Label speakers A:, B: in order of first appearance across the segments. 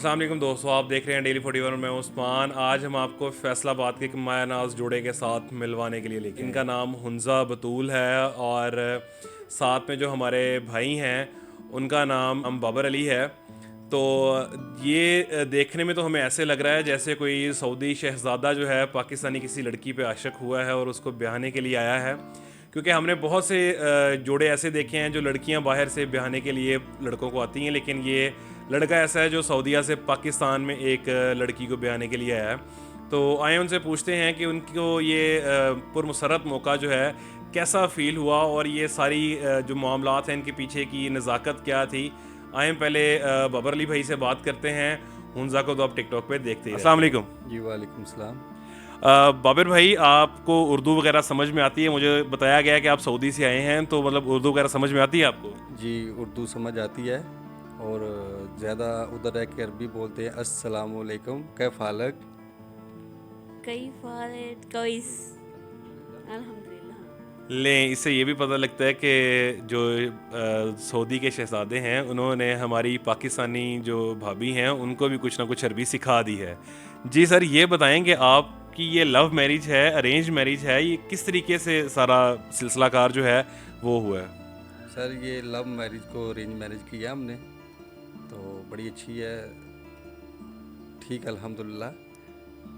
A: अस्सलाम वालेकुम दोस्तों, आप देख रहे हैं डेली 41 और मैं हूं उस्मान। आज हम आपको फैसलाबाद के एक माया नाज जोड़े के साथ मिलवाने के लिए लेके इनका नाम हुंजा बतूल है और साथ में जो हमारे भाई हैं उनका नाम बाबर अली है। तो ये देखने में तो हमें ऐसे लग रहा है जैसे कोई सऊदी शहज़ादा जो है पाकिस्तानी किसी लड़की पे आशिक हुआ है और उसको ब्याहने के लिए आया है, क्योंकि हमने बहुत से जोड़े ऐसे देखे हैं जो लड़कियां बाहर से ब्याहने के लिए लड़कों को आती हैं, लेकिन ये लड़का ऐसा है जो सऊदीया से पाकिस्तान में एक लड़की को ब्याहने के लिए आया है। तो आए उनसे पूछते हैं कि उनको ये पुरमसरत मौका जो है कैसा फ़ील हुआ और ये सारी जो मामलात हैं इनके पीछे की नज़ाकत क्या थी। आए हम पहले बाबर अली भाई से बात करते हैं। हुंजा को तो आप टिकटॉक पे देखते ही अस्सलाम वालेकुम।
B: जी वालेकुम सलाम।
A: बाबर भाई, आपको उर्दू वगैरह समझ में आती है? मुझे बताया गया है कि आप सऊदी से आए हैं, तो मतलब उर्दू वगैरह समझ में आती है आपको?
B: जी उर्दू समझ आती है और ज़्यादा उधर रह के अरबी बोलते हैं। अस्सलामु अलैकुम, कैफ हालक।
C: कई फारत कोइस अल्हम्दुलिल्लाह।
A: लें, इससे ये भी पता लगता है कि जो सऊदी के शहज़ादे हैं उन्होंने हमारी पाकिस्तानी जो भाभी हैं उनको भी कुछ ना कुछ अरबी सिखा दी है। जी सर, ये बताएं कि आपकी ये लव मैरिज है, अरेंज मैरिज है, ये किस तरीके से सारा सिलसिला कार जो है वो हुआ है?
B: सर ये लव मैरिज को अरेंज मैरिज किया हमने, तो बड़ी अच्छी है, ठीक अल्हम्दुलिल्लाह।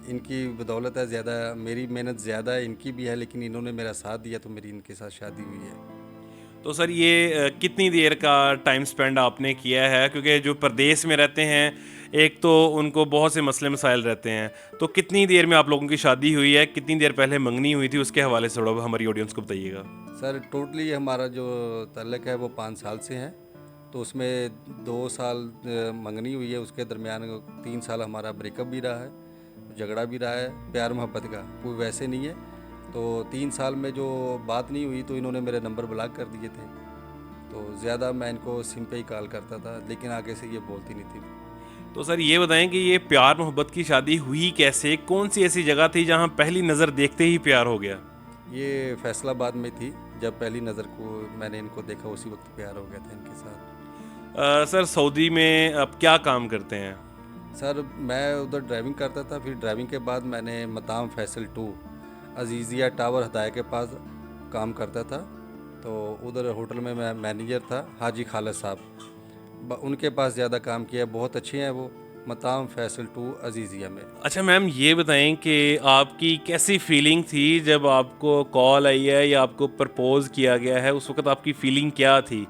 B: इनकी बदौलत है, ज़्यादा मेरी मेहनत ज़्यादा है, इनकी भी है, लेकिन इन्होंने मेरा साथ दिया तो मेरी इनके साथ शादी हुई है।
A: तो सर ये कितनी देर का टाइम स्पेंड आपने किया है? क्योंकि जो प्रदेश में रहते हैं एक तो उनको बहुत से मसले मसाइल रहते हैं, तो कितनी देर में आप लोगों की शादी हुई है, कितनी देर पहले मंगनी हुई थी, उसके हवाले से थोड़ा हमारी ऑडियंस को बताइएगा।
B: सर टोटली हमारा जो तल्लक है वो 5 साल से है, तो उसमें 2 साल मंगनी हुई है, उसके दरमियान 3 साल हमारा ब्रेकअप भी रहा है, झगड़ा भी रहा है, प्यार मोहब्बत का कोई वैसे नहीं है। तो 3 साल में जो बात नहीं हुई तो इन्होंने मेरे नंबर ब्लॉक कर दिए थे, तो ज़्यादा मैं इनको सिम पे ही कॉल करता था, लेकिन आगे से ये बोलती नहीं थी।
A: तो सर ये बताएं कि ये प्यार मोहब्बत की शादी हुई कैसे? कौन सी ऐसी जगह थी जहां पहली नज़र देखते ही प्यार हो गया?
B: ये फैसलाबाद में थी, जब पहली नज़र को मैंने इनको देखा उसी वक्त प्यार हो गया था इनके साथ।
A: सर सऊदी में आप क्या काम करते हैं?
B: सर मैं उधर ड्राइविंग करता था, फिर ड्राइविंग के बाद मैंने मताम फैसल 2 अजीज़िया टावर हदाया के पास काम करता था, तो उधर होटल में मैं मैनेजर था, हाजी खालिद साहब, उनके पास ज़्यादा काम किया, बहुत अच्छे हैं वो, मताम फैसल 2 अजीज़िया में।
A: अच्छा मैम, ये बताएं कि आपकी कैसी फीलिंग थी जब आपको कॉल आई है या आपको प्रपोज किया गया है, उस वक्त आपकी फीलिंग क्या थी?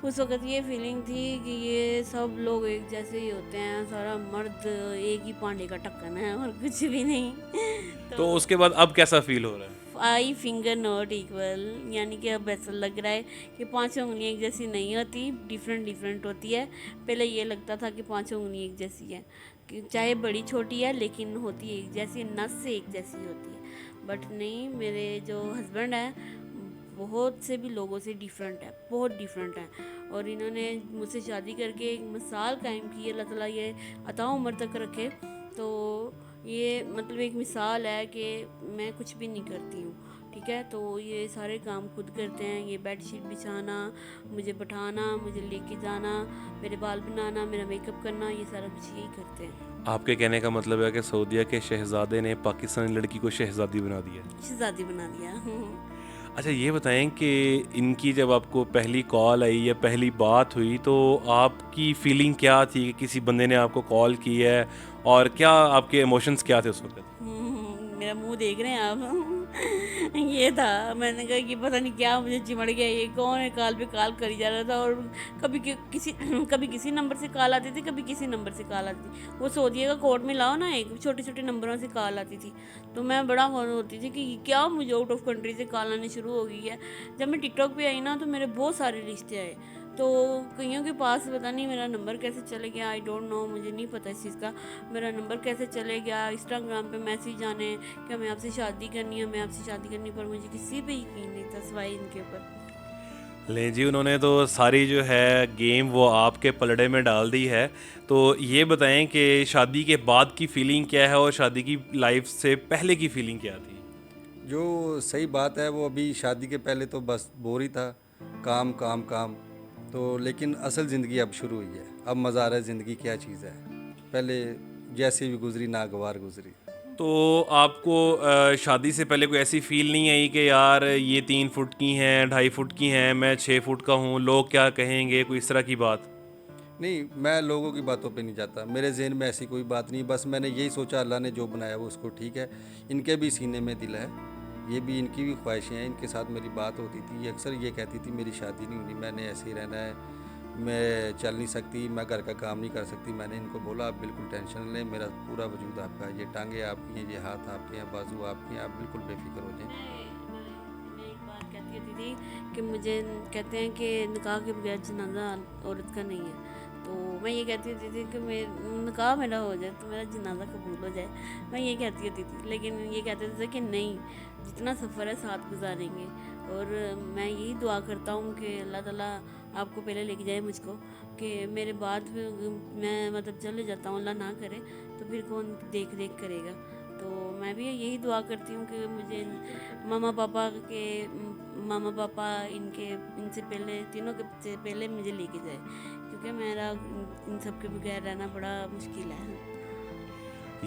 C: उस वक़्त ये फीलिंग थी कि ये सब लोग एक जैसे ही होते हैं, सारा मर्द एक ही पांडे का ढक्कन है और कुछ भी नहीं।
A: तो उसके बाद अब कैसा फील हो रहा है?
C: आई फिंगर नॉट इक्वल, यानी कि अब ऐसा लग रहा है कि पांचों उंगलियां एक जैसी नहीं होती, डिफरेंट डिफरेंट होती है। पहले ये लगता था कि पांचों उंगलियां एक जैसी है, कि चाहे बड़ी छोटी है लेकिन होती है एक जैसी, नस से एक जैसी होती है। बट नहीं, मेरे जो हस्बैंड है बहुत से भी लोगों से डिफरेंट है, बहुत डिफरेंट है, और इन्होंने मुझसे शादी करके एक मिसाल कायम की है। अल्लाह ताला ये अता उम्र तक रखे। तो ये मतलब एक मिसाल है कि मैं कुछ भी नहीं करती हूँ, ठीक है। तो ये सारे काम खुद करते हैं, ये बेड शीट बिछाना, मुझे बैठाना, मुझे लेके जाना, मेरे बाल बनाना, मेरा मेकअप करना, ये सारा कुछ यही करते हैं।
A: आपके कहने का मतलब है कि सऊदीया के शहजादे ने पाकिस्तानी लड़की को शहजादी बना दिया?
C: शहजादी बना दिया।
A: अच्छा ये बताएं कि इनकी जब आपको पहली कॉल आई या पहली बात हुई तो आपकी फीलिंग क्या थी कि किसी बंदे ने आपको कॉल की है, और क्या आपके इमोशंस क्या थे उस वक्त?
C: मेरा मुंह देख रहे हैं आप। ये था, मैंने कहा कि पता नहीं क्या मुझे चिमड़ गया, ये कौन है, कॉल पे कॉल करी जा रहा था, और किसी कभी किसी नंबर से कॉल आती थी, कभी किसी नंबर से कॉल आती थी। वो सोचिए का कोड में लाओ ना, एक छोटे छोटे नंबरों से कॉल आती थी, तो मैं बड़ा फोन होती थी कि क्या मुझे आउट ऑफ कंट्री से कॉल आनी शुरू हो गई है। जब मैं टिकटॉक पे आई ना तो मेरे बहुत सारे रिश्ते आए, तो कईयों के पास पता नहीं मेरा नंबर कैसे चले गया, आई डोंट नो, मुझे नहीं पता इस चीज़ का, मेरा नंबर कैसे चले गया। इंस्टाग्राम पे मैसेज आने कि मैं आपसे शादी करनी है, मैं आपसे शादी करनी, पर मुझे किसी पे यकीन नहीं था सिवाय इनके ऊपर।
A: ले जी, उन्होंने तो सारी जो है गेम वो आपके पलड़े में डाल दी है। तो ये बताएं कि शादी के बाद की फीलिंग क्या है और शादी की लाइफ से पहले की फीलिंग क्या थी?
B: जो सही बात है वो अभी शादी के पहले तो बस बोर ही था, काम काम काम, तो लेकिन असल ज़िंदगी अब शुरू हुई है, अब मज़ा आ रहा है ज़िंदगी क्या चीज़ है। पहले जैसी भी गुजरी नागवार गुजरी।
A: तो आपको शादी से पहले कोई ऐसी फील नहीं आई कि यार ये 3 फुट की हैं, 2.5 फुट की हैं, मैं 6 फुट का हूँ, लोग क्या कहेंगे, कोई इस तरह की बात?
B: नहीं, मैं लोगों की बातों पे नहीं जाता, मेरे ज़हन में ऐसी कोई बात नहीं। बस मैंने यही सोचा अल्लाह ने जो बनाया वो उसको ठीक है। इनके भी सीने में दिल है, ये भी इनकी भी ख्वाहिशें हैं। इनके साथ मेरी बात होती थी, ये अक्सर ये कहती थी मेरी शादी नहीं होनी, मैंने ऐसे ही रहना है, मैं चल नहीं सकती, मैं घर का काम नहीं कर सकती। मैंने इनको बोला आप बिल्कुल टेंशन न लें, मेरा पूरा वजूद आपका है, ये टांगें आपकी हैं, ये हाथ आपके हैं, बाजू आपके हैं, आप बिल्कुल बेफिक्र हो जाएं।
C: मैं एक बात कहती होती थी कि मुझे कहते हैं कि निकाह के बगैर जनाजा औरत का नहीं है, तो मैं ये कहती होती थी कि मैं निकाह मेरा हो जाए तो मेरा जनाजा कबूल हो जाए। मैं ये कहती होती थी, लेकिन ये कहते थे कि नहीं, जितना सफ़र है साथ गुजारेंगे। और मैं यही दुआ करता हूँ कि अल्लाह ताला आपको पहले लेके जाए मुझको, कि मेरे बाद मैं मतलब चले जाता हूँ, अल्लाह ना करे तो फिर कौन देख रेख करेगा। तो मैं भी यही दुआ करती हूँ कि मुझे मामा पापा इनसे पहले, तीनों के से पहले मुझे लेके जाए, क्योंकि मेरा इन सब के बगैर रहना बड़ा मुश्किल है।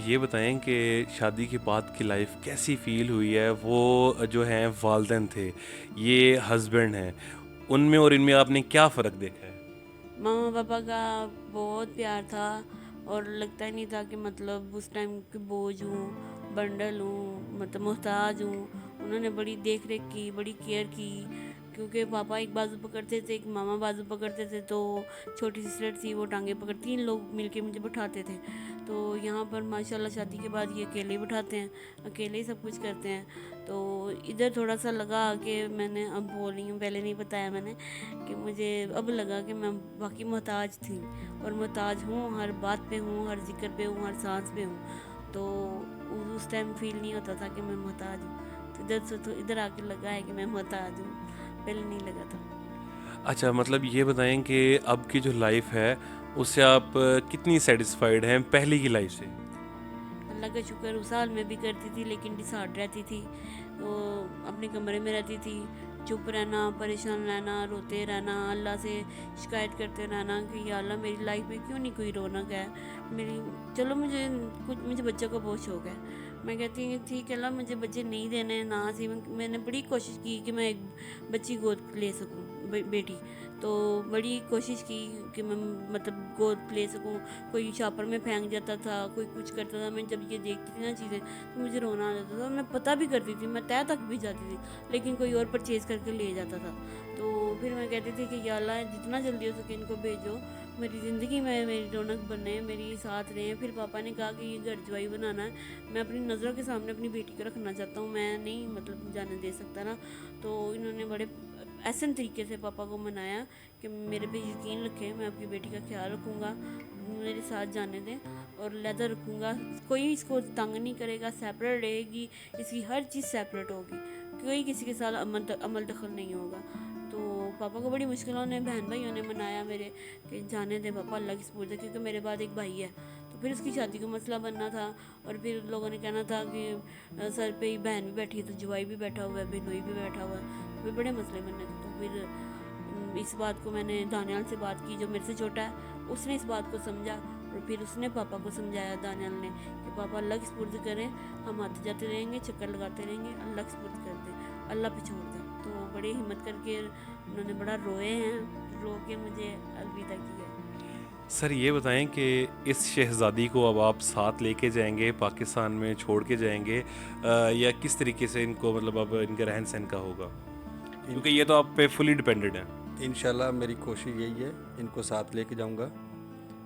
A: ये बताएं कि शादी के बाद की लाइफ कैसी फ़ील हुई है? वो जो हैं वालिदैन थे, ये हस्बैंड हैं, उनमें और इनमें आपने क्या फ़र्क देखा है?
C: मामा पापा का बहुत प्यार था, और लगता ही नहीं था कि मतलब उस टाइम के बोझ हूँ, बंडल हूँ, मतलब मोहताज हूँ। उन्होंने बड़ी देख रेख की, बड़ी केयर की, क्योंकि पापा एक बाजू पकड़ते थे, एक मामा बाजू पकड़ते थे, तो छोटी सिस्टर थी वो टांगे पकड़, 3 लोग मिलके मुझे बैठाते थे। तो यहाँ पर माशाल्लाह शादी के बाद ये अकेले ही बैठाते हैं, अकेले ही सब कुछ करते हैं। तो इधर थोड़ा सा लगा कि मैंने, अब बोल रही हूँ, पहले नहीं बताया मैंने, कि मुझे अब लगा कि मैं बाकी मोहताज थी, और मोहताज हूँ, हर बात पे हूँ, हर जिक्र पे हूँ, हर सांस पे हूँ। तो उस टाइम फील नहीं होता था कि मैं मोहताज हूँ। तो इधर से तो इधर आके लगा है कि मैं मोहताज हूँ, पहले नहीं लगा था।
A: अच्छा, मतलब ये बताएं कि अब की जो लाइफ है, उससे आप कितनी सेटिस्फाइड हैं पहले की लाइफ से?
C: अल्लाह का शुक्र, उस हाल में भी करती थी लेकिन डिसहार्ट रहती थी, तो अपने कमरे में रहती थी, चुप रहना, परेशान रहना, रोते रहना, अल्लाह से शिकायत करते रहना कि या अल्लाह मेरी लाइफ में क्यों नहीं कोई रौनक है मेरी। चलो मुझे बच्चों का बहुत शौक़ है, मैं कहती हूँ ठीक है अल्लाह मुझे बच्चे नहीं देने ना सी। मैंने बड़ी कोशिश की कि मैं एक बच्ची गोद ले सकूँ, बेटी, तो बड़ी कोशिश की कि मैं मतलब गोद ले सकूँ। कोई शॉपर में फेंक जाता था, कोई कुछ करता था, मैं जब ये देखती थी ना चीज़ें तो मुझे रोना आ जाता था। मैं पता भी करती थी, मैं तय तक भी जाती थी, लेकिन कोई और परचेज़ करके ले जाता था। तो फिर मैं कहती थी कि या अल्लाह जितना जल्दी हो सके इनको भेजो, मेरी ज़िंदगी में मेरी रौनक बने, मेरी साथ रहें। फिर पापा ने कहा कि ये घर जवाई बनाना है, मैं अपनी नज़रों के सामने अपनी बेटी को रखना चाहता हूँ, मैं नहीं मतलब जाने दे सकता ना। तो इन्होंने बड़े ऐसे तरीके से पापा को मनाया कि मेरे पे यकीन रखें, मैं अपनी बेटी का ख्याल रखूँगा, मेरे साथ जाने दें और लहदा रखूँगा, कोई इसको तंग नहीं करेगा, सेपरेट रहेगी, इसकी हर चीज़ सेपरेट होगी, कोई किसी के साथ अमल दखल नहीं होगा। तो पापा को बड़ी मुश्किलों ने, बहन भाइयों ने मनाया मेरे कि जाने दे पापा, अल्लाह की सपुर्द है, क्योंकि मेरे बाद एक भाई है। तो फिर उसकी शादी का मसला बनना था, और फिर लोगों ने कहना था कि सर पे ही बहन भी बैठी है तो जवाई भी बैठा हुआ है, बिनोई भी बैठा हुआ है, तो फिर बड़े मसले बनने थे। तो फिर इस बात को मैंने दानियाल से बात की, जो मेरे से छोटा है, उसने इस बात को समझा, और फिर उसने पापा को समझाया, दानियाल ने, कि पापा अल्लाह की सपुर्द करें, हम आते जाते रहेंगे, चक्कर लगाते रहेंगे, अल्लाह की सपुर्द कर दें, अल्लाह पे छोड़ दें। तो बड़ी हिम्मत करके उन्होंने बड़ा रोए हैं, रो के मुझे अलविदा किया।
A: सर ये बताएं कि इस शहज़ादी को अब आप साथ लेके जाएंगे, पाकिस्तान में छोड़ के जाएंगे, या किस तरीके से इनको, मतलब अब इनका रहन सहन का होगा, क्योंकि ये तो आप पे फुली डिपेंडेड है?
B: इंशाल्लाह मेरी कोशिश यही है, इनको साथ लेके जाऊंगा।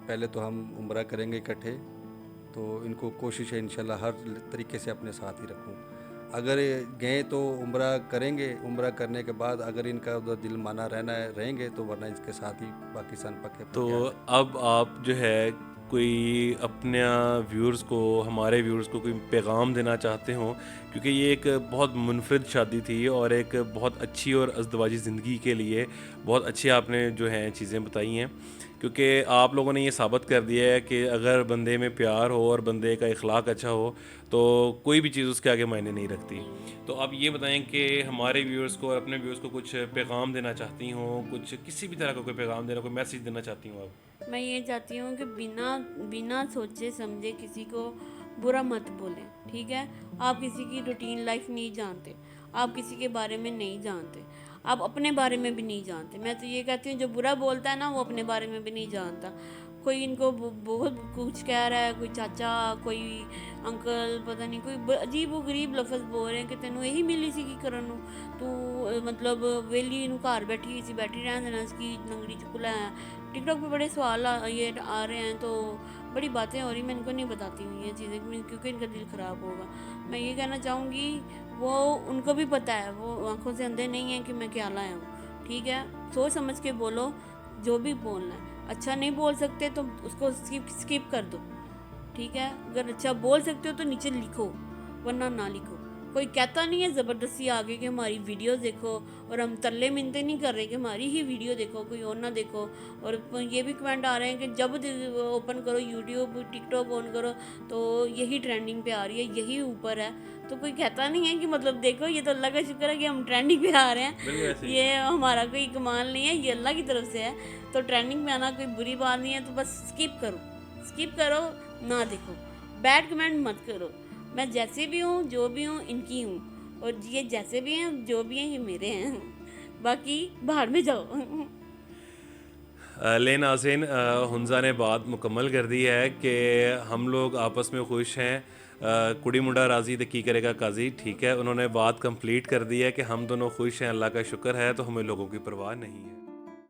B: पहले तो हम उम्रा करेंगे इकट्ठे, तो इनको कोशिश है इंशाल्लाह हर तरीके से अपने साथ ही रखूं। अगर गए तो उम्रा करेंगे, उम्रा करने के बाद अगर इनका उधर दिल माना रहना है रहेंगे, तो वरना इसके साथ ही पाकिस्तान पक्के
A: तो अब आप जो है कोई अपने व्यूअर्स को, हमारे व्यूअर्स को कोई पैगाम देना चाहते हो, क्योंकि ये एक बहुत मुनफरिद शादी थी और एक बहुत अच्छी और अज़दवाजी ज़िंदगी के लिए बहुत अच्छी आपने जो है चीज़ें बताई हैं, क्योंकि आप लोगों ने ये साबित कर दिया है कि अगर बंदे में प्यार हो और बंदे का इखलाक अच्छा हो तो कोई भी चीज़ उसके आगे मायने नहीं रखती। तो आप ये बताएं कि हमारे व्यूअर्स को और अपने व्यूअर्स को कुछ पैगाम देना चाहती हों, कुछ किसी भी तरह का कोई पैगाम देना, कोई मैसेज देना चाहती हूँ आप?
C: मैं ये चाहती हूँ कि बिना बिना सोचे समझे किसी को बुरा मत बोलें, ठीक है। आप किसी की रूटीन लाइफ नहीं जानते, आप किसी के बारे में नहीं जानते, आप अपने बारे में भी नहीं जानते। मैं तो ये कहती हूँ जो बुरा बोलता है ना वो अपने बारे में भी नहीं जानता। कोई इनको बहुत कुछ कह रहा है, कोई चाचा, कोई अंकल, पता नहीं कोई अजीब व गरीब लफज बोल रहे हैं कि तेनों यही मिली सी की करन नूं, तू मतलब वेली नूं घर बैठी सी बैठी रहन देना इसकी लंगड़ी चुकला है। टिकटॉक पे बड़े सवाल ये आ रहे हैं, तो बड़ी बातें हो रही, मैं इनको नहीं बताती हूँ ये चीज़ें क्योंकि इनका दिल ख़राब होगा। मैं ये कहना चाहूँगी वो उनको भी पता है, वो आंखों से अंधे नहीं हैं कि मैं क्या लाया हूँ, ठीक है। सोच समझ के बोलो, जो भी बोलना है। अच्छा नहीं बोल सकते तो उसको स्किप कर दो, ठीक है। अगर अच्छा बोल सकते हो तो नीचे लिखो, वरना ना लिखो। कोई कहता नहीं है ज़बरदस्ती आगे कि हमारी वीडियो देखो, और हम तरले मिनते नहीं कर रहे कि हमारी ही वीडियो देखो, कोई और ना देखो। और ये भी कमेंट आ रहे हैं कि जब ओपन करो यूट्यूब, टिकटॉक ऑन करो तो यही ट्रेंडिंग पे आ रही है, यही ऊपर है। तो कोई कहता नहीं है कि मतलब देखो ये तो अल्लाह का शुक्र है कि हम ट्रेंडिंग पे आ रहे हैं, ये हमारा कोई कमाल नहीं है, ये अल्लाह की तरफ से है। तो ट्रेंडिंग में आना कोई बुरी बात नहीं है, तो बस स्किप करो, ना देखो, बैड कमेंट मत करो। मैं जैसे भी हूँ, जो भी हूँ, इनकी हूँ, और ये जैसे भी हैं, जो भी हैं, ये मेरे हैं। बाकी बाहर में जाओ।
A: ले नाज़रीन, हुंजा ने बात मुकम्मल कर दी है कि हम लोग आपस में खुश हैं। कुड़ी मुंडा राज़ी तो की करेगा काजी, ठीक है। उन्होंने बात कंप्लीट कर दी है कि हम दोनों खुश हैं, अल्लाह का शुक्र है, तो हमें लोगों की परवाह नहीं है।